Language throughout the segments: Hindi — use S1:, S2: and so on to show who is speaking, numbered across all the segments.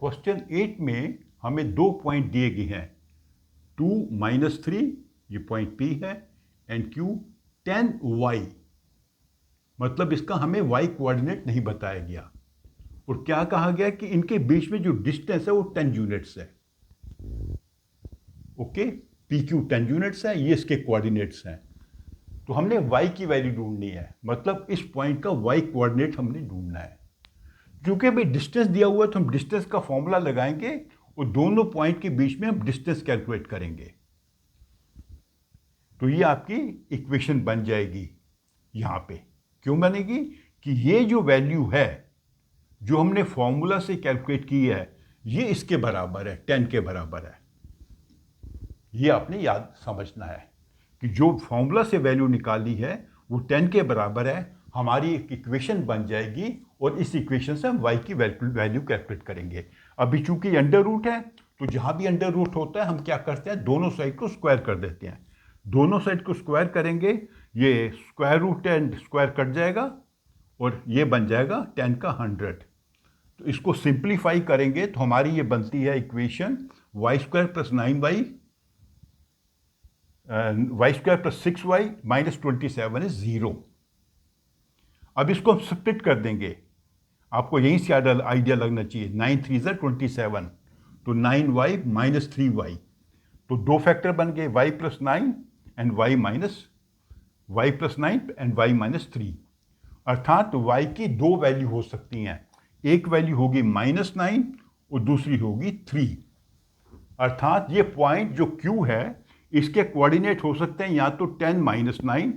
S1: क्वेश्चन 8 में हमें 2 पॉइंट दिए गए हैं, 2 - 3 ये पॉइंट P है, एंड Q 10y, मतलब इसका हमें y कोऑर्डिनेट नहीं बताया गया। और क्या कहा गया कि इनके बीच में जो डिस्टेंस है वो 10 यूनिट्स है। ओके, PQ 10 यूनिट्स है, ये इसके कोऑर्डिनेट्स हैं। तो हमने y की वैल्यू ढूंढनी है, मतलब इस पॉइंट का y कोऑर्डिनेट हमने ढूंढना है। क्योंकि भाई डिस्टेंस दिया हुआ है तो हम डिस्टेंस का फॉर्मूला लगाएंगे और दोनों पॉइंट के बीच में हम डिस्टेंस कैलकुलेट करेंगे। तो ये आपकी इक्वेशन बन जाएगी यहाँ पे। क्यों बनेगी कि ये जो वैल्यू है जो हमने फॉर्मूला से कैलकुलेट की है ये इसके बराबर है, 10 के बराबर है। ये आपने याद समझना है कि जो फॉर्मूला से वैल्यू निकाली है वो 10 के बराबर है। हमारी एक इक्वेशन बन जाएगी और इस इक्वेशन से हम y की वैल्यू कैलकुलेट करेंगे। अभी चूंकि अंडर रूट है तो जहाँ भी अंडर रूट होता है हम क्या करते हैं, दोनों साइड को स्क्वायर कर देते हैं। दोनों साइड को स्क्वायर करेंगे, ये स्क्वायर रूट 10 स्क्वायर कट जाएगा और ये बन जाएगा 10 का 100। तो इसको सिंप्लीफाई करेंगे तो हमारी ये बनती है equation y² + 9y y² + 6y - 27 is 0। अब इसको हम स्प्लिट कर देंगे, आपको यहीं से आइडिया लगना चाहिए। 9 3 = 27, तो 9y - 3y, तो दो फैक्टर बन गए, y + 9 and y + 9 and y - 3। अर्थात y की दो वैल्यू हो सकती हैं, एक वैल्यू होगी -9 और दूसरी होगी 3। अर्थात ये पॉइंट जो Q है इसके कोऑर्डिनेट हो सकते हैं या तो 10 - 9,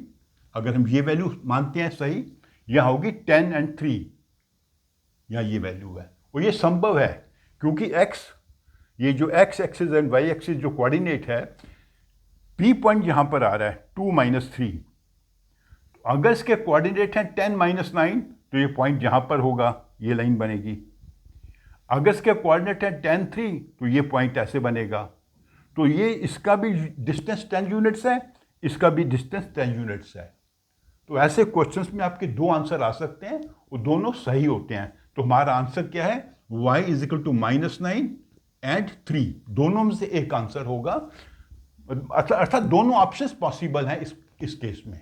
S1: अगर हम ये वैल्यू मानते हैं सही, या होगी 10 एंड 3, या ये वैल्यू है। और ये संभव है क्योंकि x, ये जो x axis and y axis जो कोऑर्डिनेट है, P पॉइंट यहां पर आ रहा है 2 - 3। अगर इसके कोऑर्डिनेट हैं 10 - 9 तो ये पॉइंट यहां पर होगा, ये लाइन बनेगी। अगर इसके कोऑर्डिनेट है 10 3 तो ये पॉइंट ऐसे बनेगा। तो ये इसका भी डिस्टेंस 10 यूनिट्स है, इसका भी डिस्टेंस 10 यूनिट्स है। तो ऐसे क्वेश्चंस में आपके दो आंसर आ सकते हैं और दोनों सही होते हैं। तो हमारा आंसर क्या है, y = -9 एंड 3, दोनों में से एक आंसर होगा। अर्थात दोनों ऑप्शंस पॉसिबल हैं इस केस में।